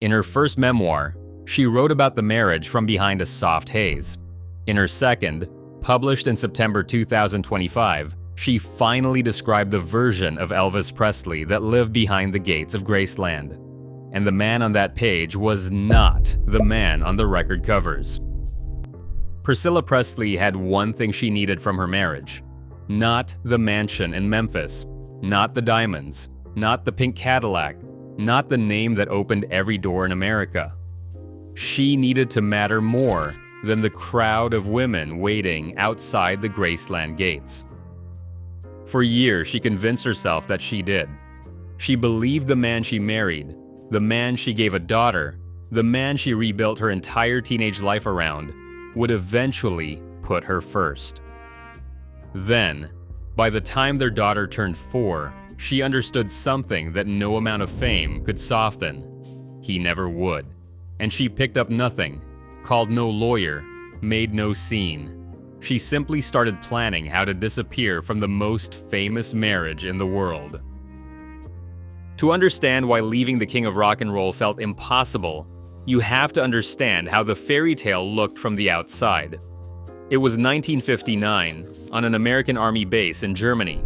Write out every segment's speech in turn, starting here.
In her first memoir, she wrote about the marriage from behind a soft haze. In her second, published in September 2025, she finally described the version of Elvis Presley that lived behind the gates of Graceland. And the man on that page was not the man on the record covers. Priscilla Presley had one thing she needed from her marriage. Not the mansion in Memphis, not the diamonds, not the pink Cadillac, not the name that opened every door in America. She needed to matter more than the crowd of women waiting outside the Graceland gates. For years, she convinced herself that she did. She believed the man she married, the man she gave a daughter, the man she rebuilt her entire teenage life around, would eventually put her first. Then, by the time their daughter turned 4, she understood something that no amount of fame could soften. He never would. And she picked up nothing, called no lawyer, made no scene. She simply started planning how to disappear from the most famous marriage in the world. To understand why leaving the king of rock and roll felt impossible, you have to understand how the fairy tale looked from the outside. It was 1959, on an American Army base in Germany.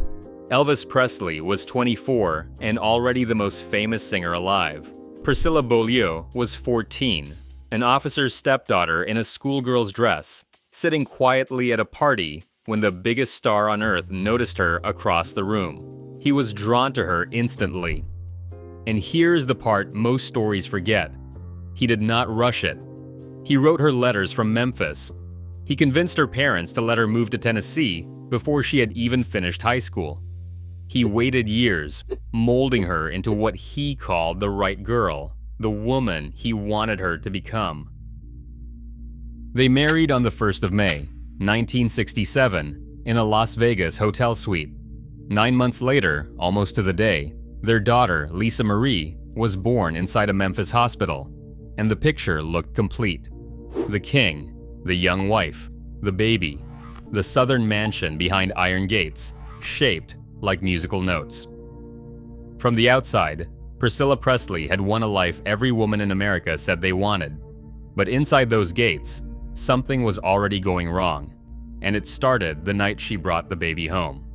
Elvis Presley was 24 and already the most famous singer alive. Priscilla Presley was 14, an officer's stepdaughter in a schoolgirl's dress, sitting quietly at a party when the biggest star on earth noticed her across the room. He was drawn to her instantly. And here's the part most stories forget. He did not rush it. He wrote her letters from Memphis. He convinced her parents to let her move to Tennessee before she had even finished high school. He waited years, molding her into what he called the right girl, the woman he wanted her to become. They married on the 1st of May, 1967, in a Las Vegas hotel suite. 9 months later, almost to the day, their daughter, Lisa Marie, was born inside a Memphis hospital, and the picture looked complete. The king, the young wife, the baby, the southern mansion behind iron gates, shaped like musical notes. From the outside, Priscilla Presley had won a life every woman in America said they wanted. But inside those gates, something was already going wrong, and it started the night she brought the baby home.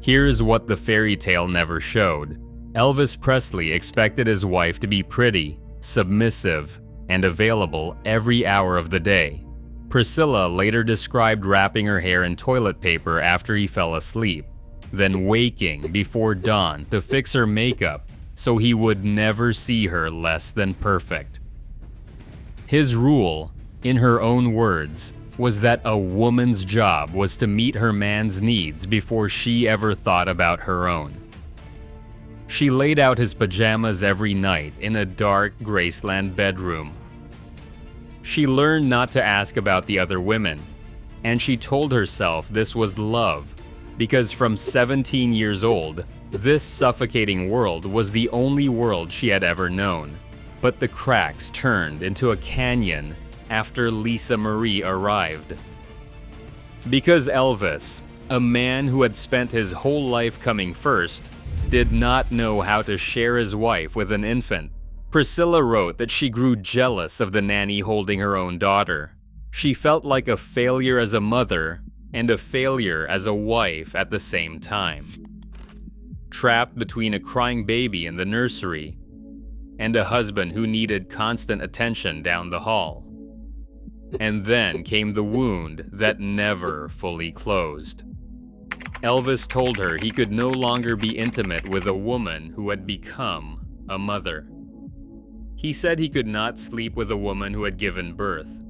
Here's what the fairy tale never showed. Elvis Presley expected his wife to be pretty, submissive, and available every hour of the day. Priscilla later described wrapping her hair in toilet paper after he fell asleep, then waking before dawn to fix her makeup so he would never see her less than perfect. His rule, in her own words, was that a woman's job was to meet her man's needs before she ever thought about her own. She laid out his pajamas every night in a dark Graceland bedroom. She learned not to ask about the other women, and she told herself this was love, because from 17 years old, this suffocating world was the only world she had ever known. But the cracks turned into a canyon after Lisa Marie arrived. Because Elvis, a man who had spent his whole life coming first, did not know how to share his wife with an infant, Priscilla wrote that she grew jealous of the nanny holding her own daughter. She felt like a failure as a mother and a failure as a wife at the same time. Trapped between a crying baby in the nursery and a husband who needed constant attention down the hall. And then came the wound that never fully closed. Elvis told her he could no longer be intimate with a woman who had become a mother. He said he could not sleep with a woman who had given birth.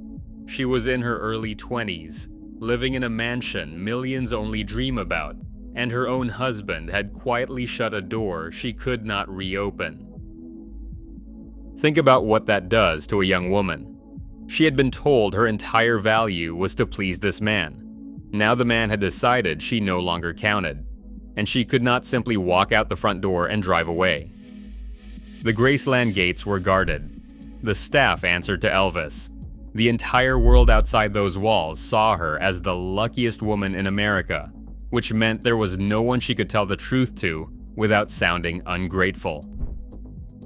She was in her early 20s, living in a mansion millions only dream about, and her own husband had quietly shut a door she could not reopen. Think about what that does to a young woman. She had been told her entire value was to please this man. Now the man had decided she no longer counted, and she could not simply walk out the front door and drive away. The Graceland gates were guarded. The staff answered to Elvis. The entire world outside those walls saw her as the luckiest woman in America, which meant there was no one she could tell the truth to without sounding ungrateful.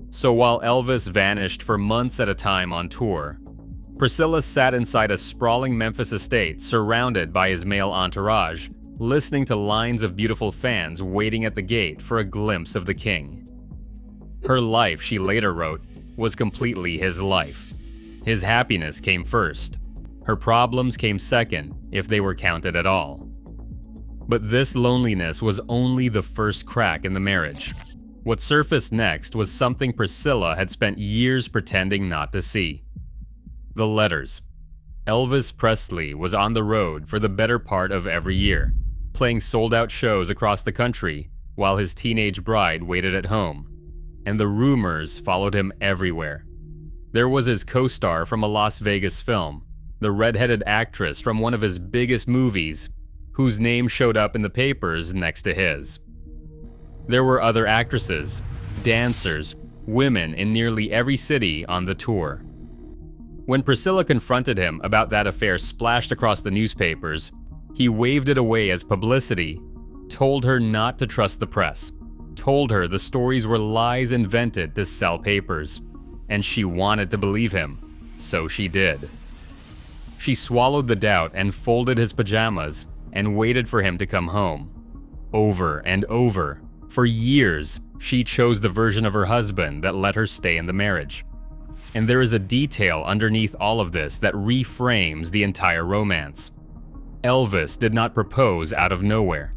So while Elvis vanished for months at a time on tour, Priscilla sat inside a sprawling Memphis estate surrounded by his male entourage, listening to lines of beautiful fans waiting at the gate for a glimpse of the king. Her life, she later wrote, was completely his life. His happiness came first. Her problems came second, if they were counted at all. But this loneliness was only the first crack in the marriage. What surfaced next was something Priscilla had spent years pretending not to see. The letters. Elvis Presley was on the road for the better part of every year, playing sold-out shows across the country while his teenage bride waited at home, and the rumors followed him everywhere. There was his co-star from a Las Vegas film, the red-headed actress from one of his biggest movies, whose name showed up in the papers next to his. There were other actresses, dancers, women in nearly every city on the tour. When Priscilla confronted him about that affair splashed across the newspapers, he waved it away as publicity, told her not to trust the press, told her the stories were lies invented to sell papers, and she wanted to believe him, so she did. She swallowed the doubt and folded his pajamas and waited for him to come home. Over and over, for years, she chose the version of her husband that let her stay in the marriage. And there is a detail underneath all of this that reframes the entire romance. Elvis did not propose out of nowhere.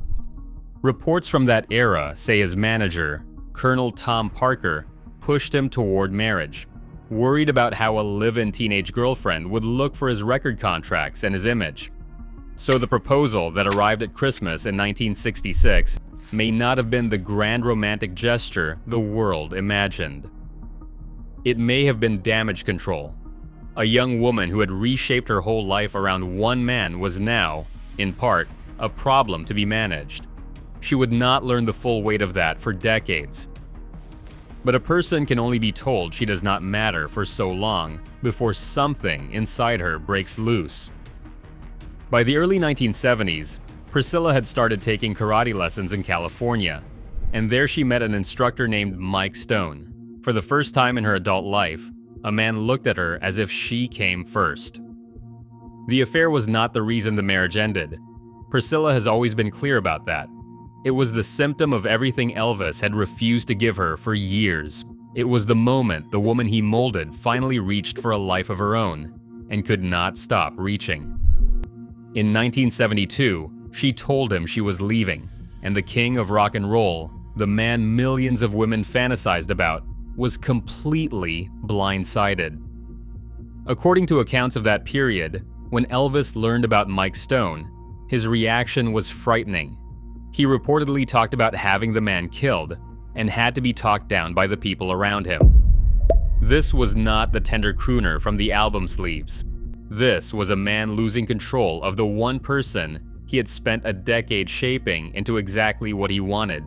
Reports from that era say his manager, Colonel Tom Parker, pushed him toward marriage, worried about how a live-in teenage girlfriend would look for his record contracts and his image. So the proposal that arrived at Christmas in 1966 may not have been the grand romantic gesture the world imagined. It may have been damage control. A young woman who had reshaped her whole life around one man was now, in part, a problem to be managed. She would not learn the full weight of that for decades. But a person can only be told she does not matter for so long before something inside her breaks loose. By the early 1970s, Priscilla had started taking karate lessons in California, and there she met an instructor named Mike Stone. For the first time in her adult life, a man looked at her as if she came first. The affair was not the reason the marriage ended. Priscilla has always been clear about that. It was the symptom of everything Elvis had refused to give her for years. It was the moment the woman he molded finally reached for a life of her own, and could not stop reaching. In 1972, she told him she was leaving, and the king of rock and roll, the man millions of women fantasized about, was completely blindsided. According to accounts of that period, when Elvis learned about Mike Stone, his reaction was frightening. He reportedly talked about having the man killed, and had to be talked down by the people around him. This was not the tender crooner from the album sleeves. This was a man losing control of the one person he had spent a decade shaping into exactly what he wanted,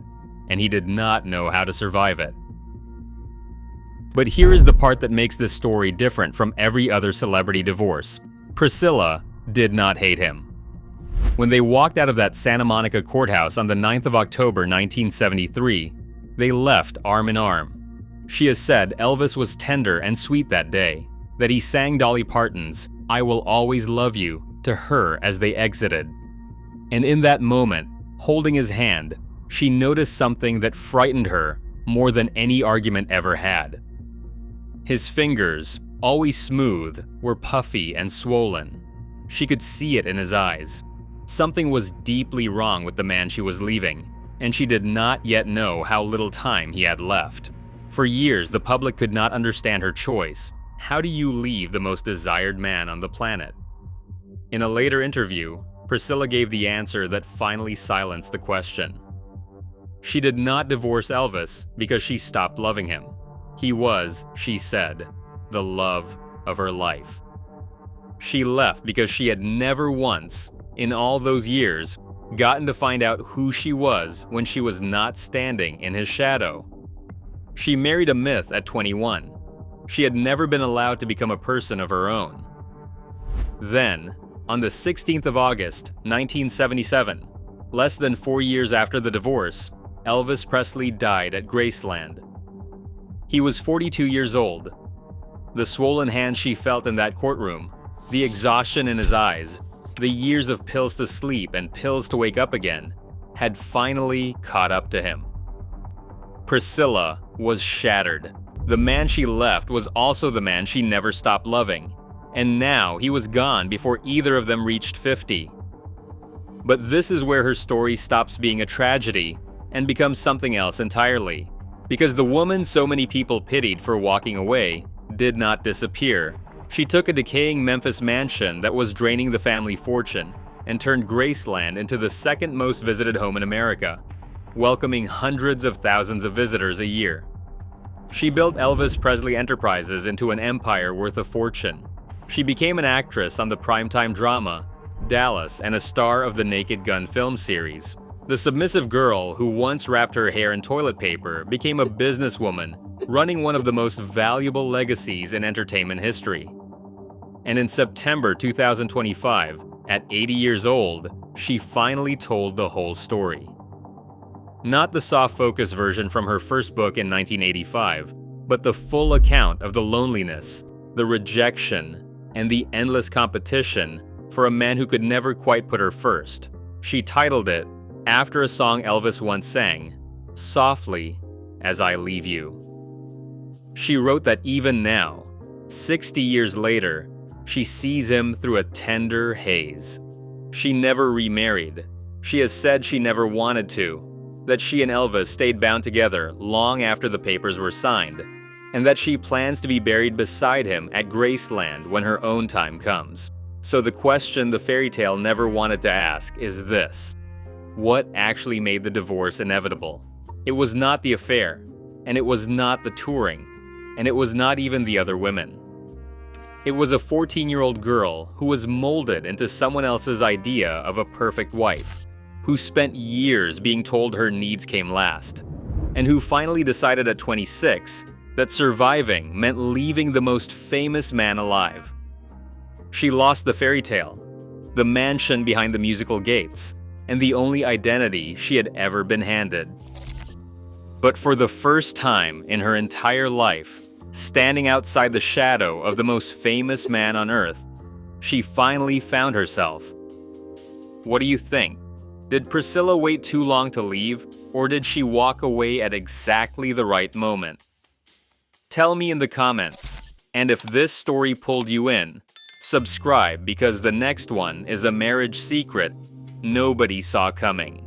and he did not know how to survive it. But here is the part that makes this story different from every other celebrity divorce. Priscilla did not hate him. When they walked out of that Santa Monica courthouse on the 9th of October 1973, they left arm in arm. She has said Elvis was tender and sweet that day, that he sang Dolly Parton's "I Will Always Love You" to her as they exited. And in that moment, holding his hand, she noticed something that frightened her more than any argument ever had. His fingers, always smooth, were puffy and swollen. She could see it in his eyes. Something was deeply wrong with the man she was leaving, and she did not yet know how little time he had left. For years, the public could not understand her choice. How do you leave the most desired man on the planet? In a later interview, Priscilla gave the answer that finally silenced the question. She did not divorce Elvis because she stopped loving him. He was, she said, the love of her life. She left because she had never once, in all those years, gotten to find out who she was when she was not standing in his shadow. She married a myth at 21. She had never been allowed to become a person of her own. Then, on the 16th of August, 1977, less than 4 years after the divorce, Elvis Presley died at Graceland. He was 42 years old. The swollen hands she felt in that courtroom, the exhaustion in his eyes, the years of pills to sleep and pills to wake up again, had finally caught up to him. Priscilla was shattered. The man she left was also the man she never stopped loving, and now he was gone before either of them reached 50. But this is where her story stops being a tragedy and becomes something else entirely, because the woman so many people pitied for walking away did not disappear. She took a decaying Memphis mansion that was draining the family fortune and turned Graceland into the second most visited home in America, welcoming hundreds of thousands of visitors a year. She built Elvis Presley Enterprises into an empire worth a fortune. She became an actress on the primetime drama Dallas and a star of the Naked Gun film series. The submissive girl who once wrapped her hair in toilet paper became a businesswoman running one of the most valuable legacies in entertainment history. And in September 2025, at 80 years old, she finally told the whole story. Not the soft-focus version from her first book in 1985, but the full account of the loneliness, the rejection, and the endless competition for a man who could never quite put her first. She titled it, after a song Elvis once sang, "Softly as I Leave You." She wrote that even now, 60 years later, she sees him through a tender haze. She never remarried. She has said she never wanted to, that she and Elvis stayed bound together long after the papers were signed, and that she plans to be buried beside him at Graceland when her own time comes. So the question the fairy tale never wanted to ask is this: what actually made the divorce inevitable? It was not the affair, and it was not the touring, and it was not even the other women. It was a 14-year-old girl who was molded into someone else's idea of a perfect wife, who spent years being told her needs came last, and who finally decided at 26 that surviving meant leaving the most famous man alive. She lost the fairy tale, the mansion behind the musical gates, and the only identity she had ever been handed. But for the first time in her entire life, standing outside the shadow of the most famous man on earth, she finally found herself. What do you think? Did Priscilla wait too long to leave, or did she walk away at exactly the right moment? Tell me in the comments, and if this story pulled you in, subscribe because the next one is a marriage secret nobody saw coming.